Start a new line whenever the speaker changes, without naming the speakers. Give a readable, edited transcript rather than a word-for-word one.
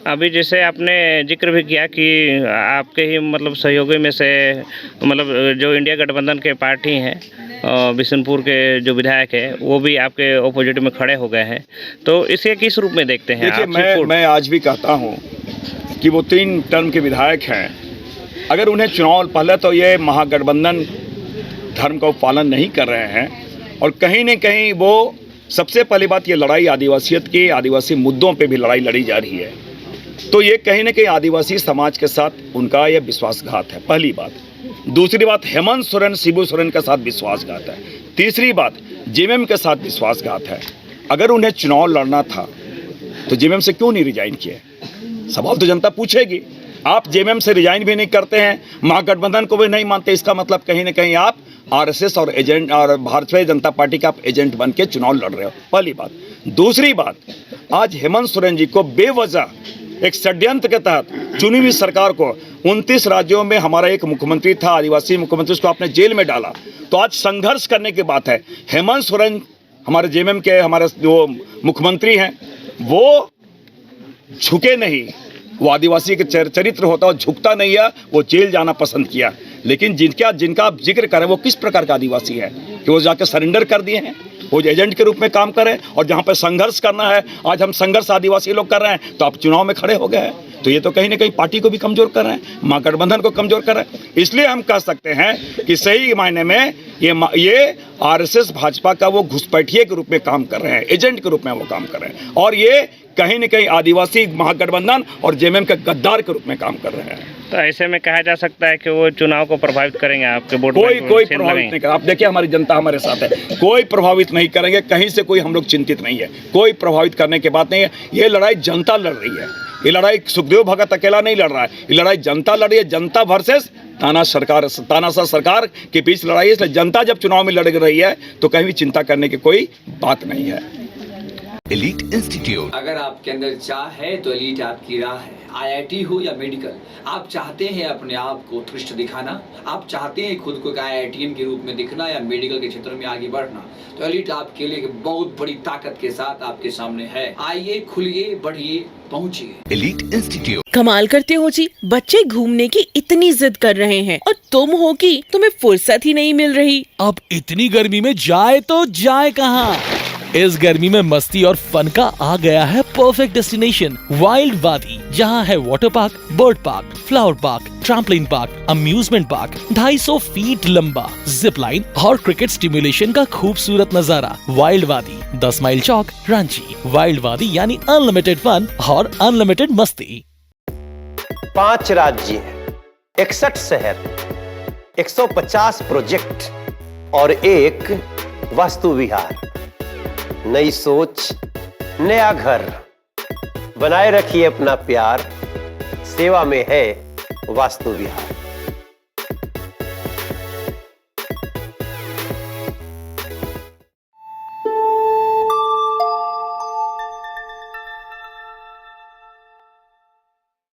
अभी जैसे आपने जिक्र भी किया कि आपके ही मतलब सहयोगी में से मतलब जो इंडिया गठबंधन के पार्टी हैं बिशनपुर के जो विधायक है वो भी आपके ऑपोजिट में खड़े हो गए हैं, तो इसे किस रूप में देखते हैं?
देखिए, मैं आज भी कहता हूं कि वो 3 टर्म के विधायक हैं। अगर उन्हें चुनाव, पहले तो ये महागठबंधन धर्म का पालन नहीं कर रहे हैं और कहीं न कहीं वो, सबसे पहली बात, ये लड़ाई आदिवासियत की, आदिवासी मुद्दों पे भी लड़ाई लड़ी जा रही है, तो ये कहीं न कहीं आदिवासी समाज के साथ उनका ये विश्वासघात है, पहली बात। दूसरी बात, हेमंत सोरेन, शिबू सोरेन के साथ विश्वासघात है। तीसरी बात, जेएमएम के साथ विश्वासघात है। अगर उन्हें चुनाव लड़ना था तो जेएमएम से क्यों नहीं रिजाइन किए? सवाल तो जनता पूछेगी। आप जेएमएम से रिजाइन भी नहीं करते हैं, महागठबंधन को भी नहीं मानते, इसका मतलब कहीं ना कहीं आप आरएसएस और एजेंट और भारतीय जनता पार्टी का आप एजेंट बन के चुनाव लड़ रहे हो, पहली बात। दूसरी बात, आज हेमंत सोरेन जी को बेवजह एक षड्यंत्र के तहत चुनी हुई सरकार को 29 राज्यों में हमारा एक मुख्यमंत्री था, आदिवासी मुख्यमंत्री, उसको आपने जेल में डाला। तो आज संघर्ष करने की बात है। हेमंत सोरेन हमारे जेएमएम के हमारे जो मुख्यमंत्री हैं वो झुके नहीं, वो आदिवासी के चरित्र होता है, झुकता नहीं है, वो जेल जाना पसंद किया। लेकिन जिनका आप जिक्र करें वो किस प्रकार का आदिवासी है कि वो जाकर सरेंडर कर दिए हैं, वो एजेंट के रूप में काम करें, और जहाँ पर संघर्ष करना है, आज हम संघर्ष आदिवासी लोग कर रहे हैं, तो आप चुनाव में खड़े हो गए हैं। तो ये तो कहीं ना कहीं पार्टी को भी कमजोर कर रहे हैं, महागठबंधन को कमजोर कर रहे हैं। इसलिए हम कह सकते हैं कि सही मायने में ये आरएसएस भाजपा का वो घुसपैठिए के रूप में काम कर रहे हैं, एजेंट के रूप में वो काम कर रहे हैं, और ये कहीं न कहीं आदिवासी महागठबंधन और जेएमएम के गद्दार के रूप में काम कर रहे हैं।
तो ऐसे में कहा जा सकता है कि वो चुनाव को प्रभावित करेंगे, आपके वोट
कोई प्रभावित नहीं करेगा। आप देखिए, हमारी जनता हमारे साथ है, कोई प्रभावित नहीं करेंगे, कहीं से कोई हम लोग चिंतित नहीं है, कोई प्रभावित करने की बात नहीं है। ये लड़ाई जनता लड़ रही है, ये लड़ाई सुखदेव भगत अकेला नहीं लड़ रहा है, ये लड़ाई जनता लड़ रही है। जनता वर्सेस तानाशाह सरकार के बीच लड़ाई है। इसलिए जनता जब चुनाव में लड़ रही है तो कहीं भी चिंता करने की कोई बात नहीं है।
एलीट इंस्टीट्यूट,
अगर आपके अंदर चाह है तो एलीट आपकी राह है। आईआईटी हो या मेडिकल, आप चाहते हैं अपने आप को उत्कृष्ट दिखाना, आप चाहते हैं खुद को एक आईआईटीएन के रूप में दिखना या मेडिकल के क्षेत्र में आगे बढ़ना, तो एलीट आपके लिए बहुत बड़ी ताकत के साथ आपके सामने है। आइए, खुलिए, बढ़िए, पहुंचिए।
Elite institute.
कमाल करते हो जी, बच्चे घूमने की इतनी जिद कर रहे हैं और तुम हो कि तुम्हें फुर्सत ही नहीं मिल रही।
अब इतनी गर्मी में जाए तो जाए कहाँ? इस गर्मी में मस्ती और फन का आ गया है परफेक्ट डेस्टिनेशन, वाइल्ड वादी, जहाँ है water park, bird park, flower park, trampoline park, amusement park, 250 feet लंबा, जिप लाइन और क्रिकेट स्टिमुलेशन का खूबसूरत नजारा। वाइल्ड वादी, 10 माइल चौक, रांची। वाइल्ड वादी यानी अनलिमिटेड फन और अनलिमिटेड मस्ती।
5 राज्य, 61 शहर, 150 प्रोजेक्ट और एक वास्तु विहार। नई सोच, नया घर। बनाए रखिए अपना प्यार, सेवा में है वास्तु विहार।